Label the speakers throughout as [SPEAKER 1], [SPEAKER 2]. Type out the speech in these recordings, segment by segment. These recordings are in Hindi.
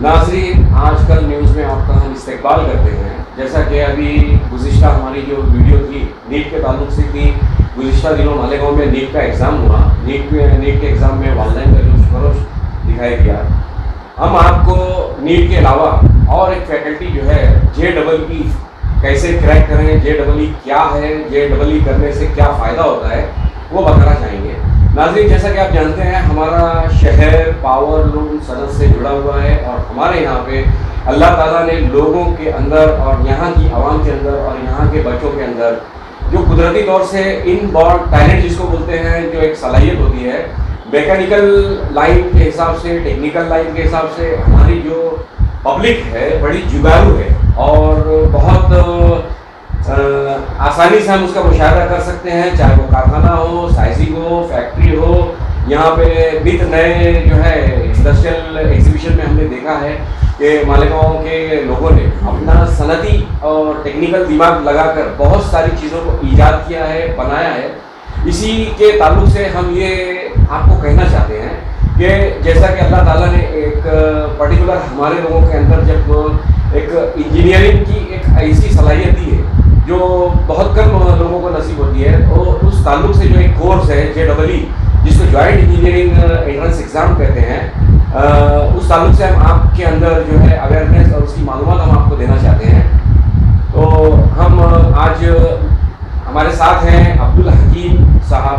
[SPEAKER 1] नाज़रीन, आजकल न्यूज़ में आपका हम इस्तेकबाल करते हैं। जैसा कि अभी गुज़िश्ता हमारी जो वीडियो थी नीट के ताल्लुक से थी, गुज़िश्ता दिनों मालेगांव में नीट का एग्ज़ाम हुआ। नीट के एग्ज़ाम में वालिदैन का जोश खरोश दिखाई दिया। हम आपको नीट के अलावा और एक फैकल्टी जो है JEE कैसे क्रैक करें, JEE क्या है, JEE करने से क्या फ़ायदा होता है, वो बताना चाहेंगे। नाज़रीन, जैसा कि आप जानते हैं, हमारा शहर पावर लूम सनत से जुड़ा हुआ है और हमारे यहाँ पे अल्लाह ताला ने लोगों के अंदर और यहाँ की आवाम के अंदर और यहाँ के बच्चों के अंदर जो कुदरती तौर से इनबॉर्न टैलेंट जिसको बोलते हैं, जो एक सलाहियत होती है, मैकेनिकल लाइन के हिसाब से, टेक्निकल लाइन के हिसाब से हमारी जो पब्लिक है बड़ी जुगारू है और बहुत आसानी से हम उसका मुशाहिदा कर सकते हैं। चाहे वो कारखाना हो, साइजिंग हो, फैक्ट्री हो। यहाँ पे नित नए जो है इंडस्ट्रियल एग्जीबिशन में हमने देखा है कि मालेगांव के लोगों ने अपना सनती और टेक्निकल दिमाग लगाकर बहुत सारी चीज़ों को ईजाद किया है, बनाया है। इसी के ताल्लुक से हम ये आपको कहना चाहते हैं कि जैसा कि अल्लाह ताला ने एक पर्टिकुलर हमारे लोगों के अंदर जब एक इंजीनियरिंग की एक ऐसी सलाहियत दी है जो बहुत कम लोगों को नसीब होती है, तो उस ताल्लुक से जो एक कोर्स है JEE, जिसको जॉइंट इंजीनियरिंग एंट्रेंस एग्ज़ाम कहते हैं, उस ताल्लुक से हम आपके अंदर जो है अवेयरनेस और उसकी मालूमात हम आपको देना चाहते हैं। तो हम आज हमारे साथ हैं अब्दुल हकीम साहब,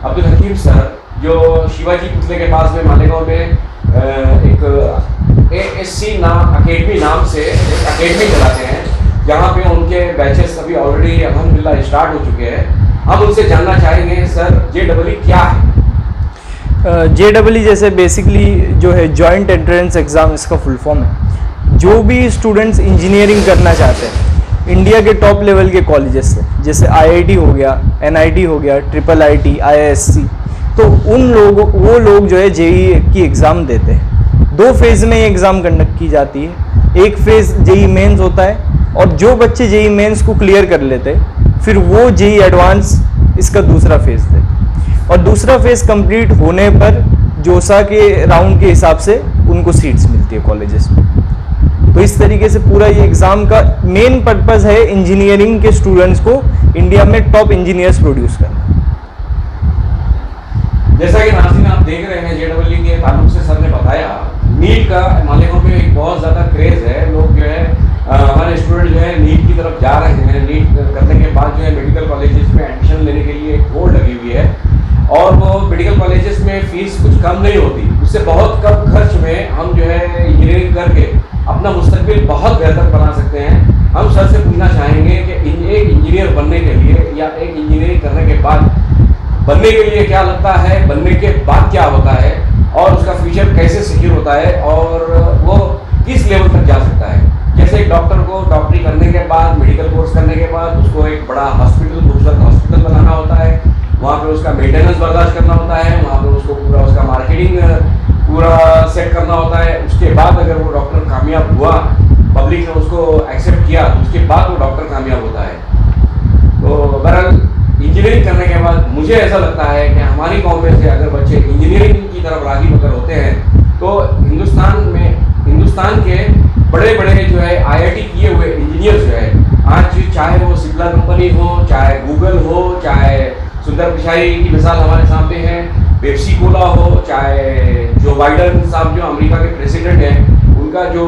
[SPEAKER 1] अब्दुल हकीम सर, जो शिवाजी पुतले के पास में मालेगांव में एक ASC अकेडमी नाम से एक अकेडमी चलाते हैं, जहाँ पे उनके बैचेस अभी ऑलरेडी अल्हम्दुलिल्लाह स्टार्ट हो चुके हैं। हम उनसे जानना चाहेंगे, सर JEE क्या है?
[SPEAKER 2] JEE जैसे बेसिकली जो है जॉइंट एंट्रेंस एग्ज़ाम, इसका फुल फॉर्म है। जो भी स्टूडेंट्स इंजीनियरिंग करना चाहते हैं इंडिया के टॉप लेवल के कॉलेजेस से, जैसे IIT हो गया, NIT हो गया, IIIT, IISc, तो वो लोग जो है JEE की एग्ज़ाम देते हैं। 2 फेज़ में ये एग्ज़ाम कंडक्ट की जाती है। एक फेज़ JEE मेंस होता है और जो बच्चे JEE मेंस को क्लियर कर लेते हैं फिर वो JEE एडवांस इसका दूसरा फेज़ देते, और दूसरा फेज़ कंप्लीट होने पर जोसा के राउंड के हिसाब से उनको सीट्स मिलती है कॉलेजेस में। तो इस तरीके से पूरा ये एग्ज़ाम का मेन पर्पज़ है इंजीनियरिंग के स्टूडेंट्स को इंडिया में टॉप इंजीनियर्स प्रोड्यूस करना।
[SPEAKER 1] जैसा कि नाज़रीन आप देख रहे हैं, JEE के ताल्लुक से सर ने बताया, नीट का मालेगांव में एक बहुत ज़्यादा क्रेज़ है। लोग जो है हमारे स्टूडेंट जो है नीट की तरफ जा रहे हैं। नीट करने के बाद जो है मेडिकल कॉलेजेस में एडमिशन लेने के लिए एक होड़ लगी हुई है और वो मेडिकल कॉलेजेस में फ़ीस कुछ कम नहीं होती, उससे बहुत कम खर्च में हम जो है इंजीनियरिंग करके अपना मुस्तकबिल बहुत बेहतर बना सकते हैं। हम सर से पूछना चाहेंगे कि एक इंजीनियर बनने के लिए या एक इंजीनियरिंग करने के बाद बनने के लिए क्या लगता है, बनने के बाद क्या होता है और उसका फ्यूचर कैसे सिक्योर होता है और वो किस लेवल तक जा सकता है। जैसे एक डॉक्टर को डॉक्टरी करने के बाद, मेडिकल कोर्स करने के बाद उसको एक बड़ा हॉस्पिटल, खूबसूरत हॉस्पिटल बनाना होता है, वहाँ पे उसका मेंटेनेंस बर्दाश्त करना होता है, वहाँ पे उसको पूरा उसका मार्केटिंग पूरा सेट करना होता है। उसके बाद अगर वो डॉक्टर कामयाब हुआ, पब्लिक ने उसको एक्सेप्ट किया, तो उसके बाद वो डॉक्टर कामयाब होता है। तो बहरहाल इंजीनियरिंग करने के बाद मुझे ऐसा लगता है कि हमारी कौम में से अगर बच्चे इंजीनियरिंग की तरफ राग़िब अगर होते हैं तो हिंदुस्तान के बड़े बड़े जो है IIT किए हुए इंजीनियर जो है, आज चाहे वो सिप्ला कंपनी हो, चाहे गूगल हो, चाहे सुंदर पिचाई की मिसाल हमारे सामने है, पेप्सी कोला हो, चाहे जो बाइडन साहब जो अमेरिका के प्रेसिडेंट हैं उनका जो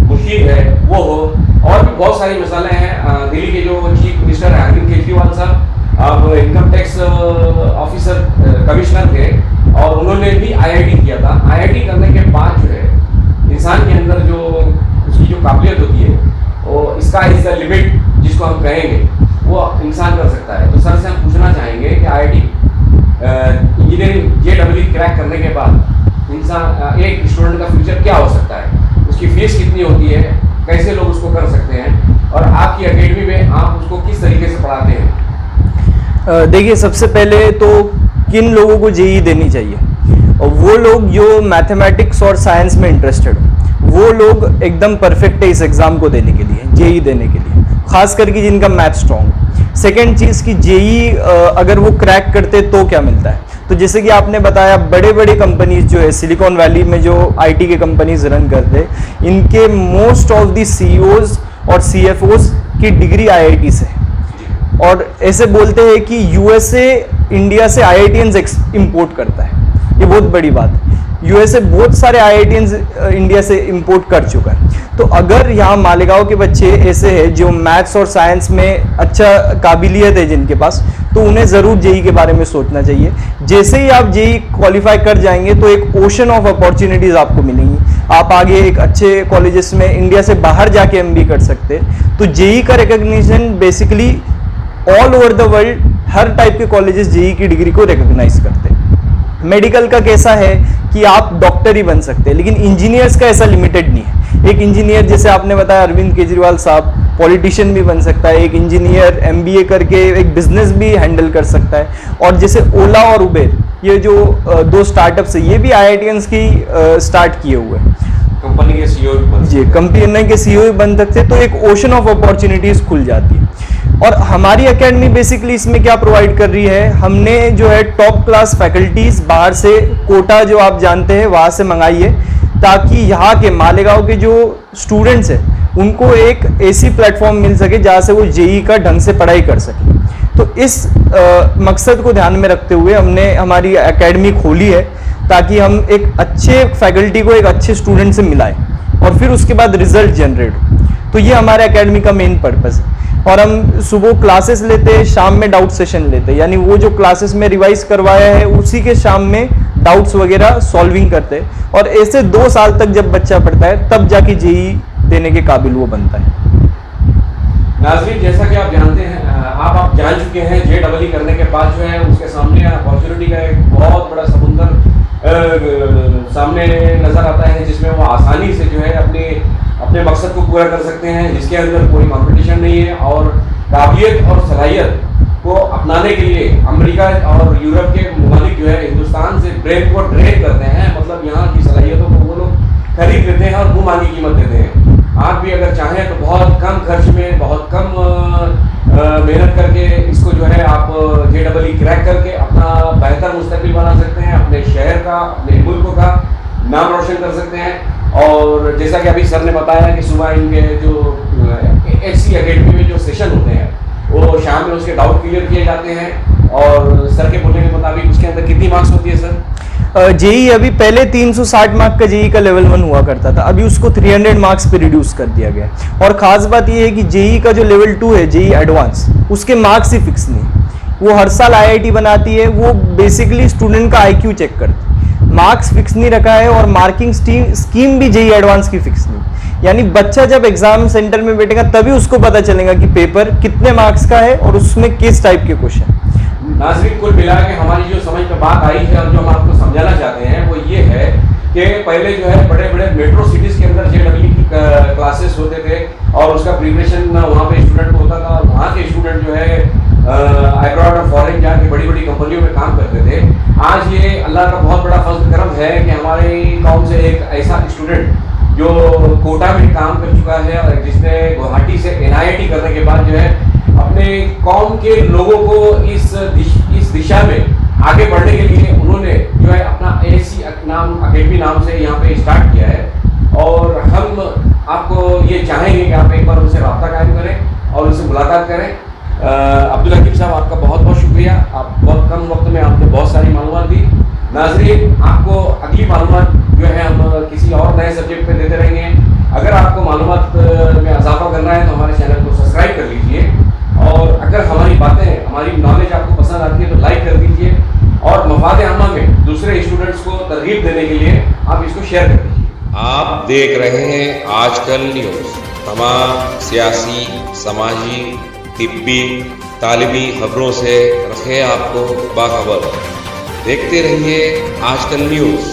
[SPEAKER 1] मुशीर है वो हो, और भी बहुत सारी मिसालें हैं। दिल्ली के जो चीफ मिनिस्टर हैं अरविंद केजरीवाल साहब, अब इनकम टैक्स ऑफिसर कमिश्नर थे और उन्होंने भी IIT किया था। IIT करने के बाद जो है इंसान के अंदर जो उसकी जो काबिलियत होती है वो इसका इज द लिमिट जिसको हम कहेंगे वो इंसान कर सकता है। तो सर से हम पूछना चाहेंगे कि IIT इंजीनियरिंग JEE क्रैक करने के बाद इंसान एक स्टूडेंट का फ्यूचर क्या हो सकता है, उसकी फीस कितनी होती है, कैसे लोग उसको कर सकते हैं और आपकी अकेडमी में आप उसको किस तरीके से पढ़ाते हैं?
[SPEAKER 2] देखिए, सबसे पहले तो किन लोगों को JEE देनी चाहिए, और वो लोग जो मैथमेटिक्स और साइंस में इंटरेस्टेड हो, वो लोग एकदम परफेक्ट है इस एग्ज़ाम को देने के लिए, JEE देने के लिए, खास करके जिनका मैथ स्ट्रॉन्ग। सेकेंड चीज़ कि JEE अगर वो क्रैक करते तो क्या मिलता है, तो जैसे कि आपने बताया, बड़े बड़े कंपनीज जो है सिलिकॉन वैली में जो आईटी के कंपनीज रन करते हैं, इनके मोस्ट ऑफ द सीईओज और सीएफओज की डिग्री आईआईटी से है। और ऐसे बोलते हैं कि यूएसए इंडिया से आईआईटीएंस इंपोर्ट करता है, ये बहुत बड़ी बात है। यूएसए बहुत सारे आईआईटीएंस इंडिया से इंपोर्ट कर चुका है। तो अगर यहाँ मालेगांव के बच्चे ऐसे हैं जो मैथ्स और साइंस में अच्छा काबिलियत है जिनके पास, तो उन्हें ज़रूर जेई के बारे में सोचना चाहिए। जैसे ही आप जेई क्वालिफाई कर जाएंगे तो एक ओशन ऑफ अपॉर्चुनिटीज़ आपको मिलेंगी। आप आगे एक अच्छे कॉलेजेस में इंडिया से बाहर जाके एमबीए कर सकते हैं। तो जेई का recognition basically all over the world her type के कॉलेजेस जेई की डिग्री को रिकॉग्नाइज करते हैं। मेडिकल का कैसा है कि आप डॉक्टर ही बन सकते हैं, लेकिन इंजीनियर्स का ऐसा लिमिटेड नहीं है। एक इंजीनियर, जैसे आपने बताया अरविंद केजरीवाल साहब, पॉलिटिशियन भी बन सकता है। एक इंजीनियर एमबीए करके एक बिजनेस भी हैंडल कर सकता है। और जैसे ओला और उबेर, ये जो दो स्टार्टअप्स है, ये भी आईआईटीएंस की स्टार्ट किए हुए हैं।
[SPEAKER 1] कंपनी के सीईओ भी बन सकते हैं।
[SPEAKER 2] कंपनी के सीईओ भी बन सकते हैं। तो एक ओशन ऑफ अपॉर्चुनिटीज खुल जाती है। और हमारी एकेडमी बेसिकली इसमें क्या प्रोवाइड कर रही है, हमने जो है टॉप क्लास फैकल्टीज बाहर से, कोटा जो आप जानते हैं वहाँ से मंगाई है, ताकि यहाँ के मालेगांव के जो स्टूडेंट्स हैं उनको एक ऐसी प्लेटफॉर्म मिल सके जहाँ से वो जेई का ढंग से पढ़ाई कर सके। तो इस मकसद को ध्यान में रखते हुए हमने हमारी एकेडमी खोली है, ताकि हम एक अच्छे फैकल्टी को एक अच्छे स्टूडेंट से मिलाएं और फिर उसके बाद रिजल्ट जनरेट हो। तो ये हमारे एकेडमी का मेन पर्पस है। और हम सुबह क्लासेस लेते हैं, शाम में डाउट सेशन लेते हैं, यानी वो जो क्लासेस में रिवाइज करवाया है उसी के शाम में डाउट्स वगैरह सॉल्विंग करते हैं। और ऐसे 2 साल तक जब बच्चा पढ़ता है तब जाके जेई देने के काबिल वो बनता है।
[SPEAKER 1] नाज़रीन, जैसा कि आप जानते हैं, आप जान चुके हैं, जेईई करने के बाद जो है उसके सामने अपॉर्चुनिटी का एक बहुत बड़ा समुंदर सामने नजर आता है, जिसमें वो आसानी से जो है अपने मकसद को पूरा कर सकते हैं, जिसके अंदर कोई कंपटीशन नहीं है। और काबिलियत और सलाहियत को अपनाने के लिए अमेरिका और यूरोप के ममालिक जो है हिंदुस्तान से ब्रेन को ड्रेन करते हैं, मतलब यहाँ की सलाहियतों को वो लोग खरीद लेते हैं और मुँह मांगी कीमत देते हैं। आप भी अगर चाहें तो बहुत कम खर्च में, बहुत कम मेहनत करके इसको जो है आप जेईई क्रैक करके अपना बेहतर मुस्तकबिल बना सकते हैं, अपने शहर का, अपने मुल्क का नाम रोशन कर सकते हैं। और जैसा कि अभी सर ने बताया कि सुबह इनके जो HC एकेडमी में जो सेशन होते हैं वो शाम में उसके डाउट क्लियर किए जाते हैं। और सर के बोलने के मुताबिक उसके अंदर कितनी मार्क्स होती है सर?
[SPEAKER 2] जेई अभी पहले 360 मार्क का जेई का लेवल 1 हुआ करता था, अभी उसको 300 मार्क्स पे रिड्यूस कर दिया गया। और ख़ास बात ये है कि जेई का जो लेवल 2 है, जेई एडवांस, उसके मार्क्स ही फिक्स नहीं। वो हर साल आईआईटी बनाती है, वो बेसिकली स्टूडेंट का आईक्यू चेक करती है, मार्क्स फिक्स नहीं रखा है। और मार्किंग स्कीम भी जेई एडवांस की फिक्स नहीं, यानी बच्चा जब एग्जाम सेंटर में बैठेगा तभी उसको पता चलेगा कि पेपर कितने मार्क्स का है और उसमें किस टाइप के क्वेश्चन।
[SPEAKER 1] नाज़रीन, कुल मिला के हमारी जो समझ में बात आई है और जो हम आपको समझाना चाहते हैं वो ये है कि पहले जो है बड़े बड़े मेट्रो सिटीज़ के अंदर जेईई की क्लासेस होते थे और उसका प्रिपरेशन वहाँ पे स्टूडेंट को होता था। और वहाँ के स्टूडेंट जो है अब्रॉड और फॉरेन जाके बड़ी बड़ी कंपनियों में काम करते थे। आज ये अल्लाह का बहुत बड़ा फजल करम है कि हमारी कौम से एक ऐसा स्टूडेंट जो कोटा में काम कर चुका है और जिसने गुवाहाटी से NIT करने के बाद जो है अपने कौम के लोगों को इस दिशा में आगे बढ़ने के लिए उन्होंने जो है अपना ASC अकेडमी नाम से यहाँ पे स्टार्ट किया है। और हम आपको ये चाहेंगे कि आप एक बार उनसे रब्ता कायम करें और उनसे मुलाकात करें। अब्दुल हकीम साहब, आपका बहुत बहुत शुक्रिया। आप बहुत कम वक्त में आपने बहुत सारी मालूमात दी। नाज़रीन, आपको अगली मालूमात जो है हम किसी और नए सब्जेक्ट पे देते रहेंगे। अगर आपको मालूमात में इजाफा करना है तो हमारे चैनल को सब्सक्राइब कर लीजिए। और अगर हमारी बातें, हमारी नॉलेज आपको पसंद आती है तो लाइक कर दीजिए। और मफाद आमा में दूसरे स्टूडेंट्स को तरगीब देने के लिए आप इसको शेयर कर दीजिए।
[SPEAKER 3] आप देख रहे हैं आजकल न्यूज़। तमाम सियासी, समाजी, तिब्बी, तालिमी खबरों से रखे आपको बाखबर। देखते रहिए आजकल न्यूज़।